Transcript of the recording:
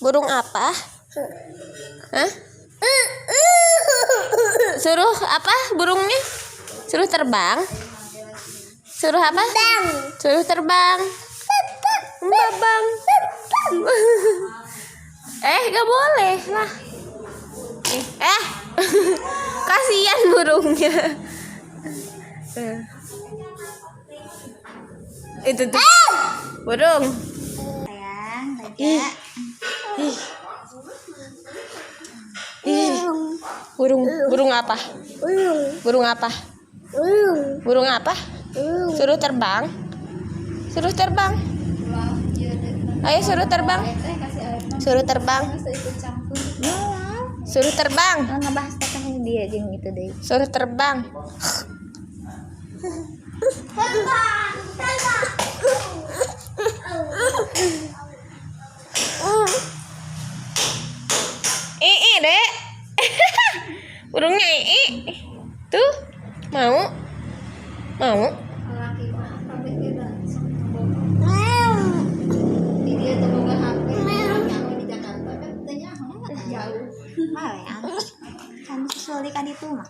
Burung apa? Hah? Suruh apa burungnya? Suruh terbang? Suruh apa? Suruh terbang. Babang. Gak boleh lah. Kasihan burungnya. Itu tuh burung. Sayang, baca. Burung apa? Burung apa? Burung apa? Suruh terbang. Suruh terbang. Ayo suruh terbang. Suruh terbang. Suruh terbang. Ngebahas tentang dia jeung gitu deh. Suruh terbang. Dek. Burungnya tuh mau Dia terbuka HP di Jakarta kan tanya jauh. Kan susulikan itu mah.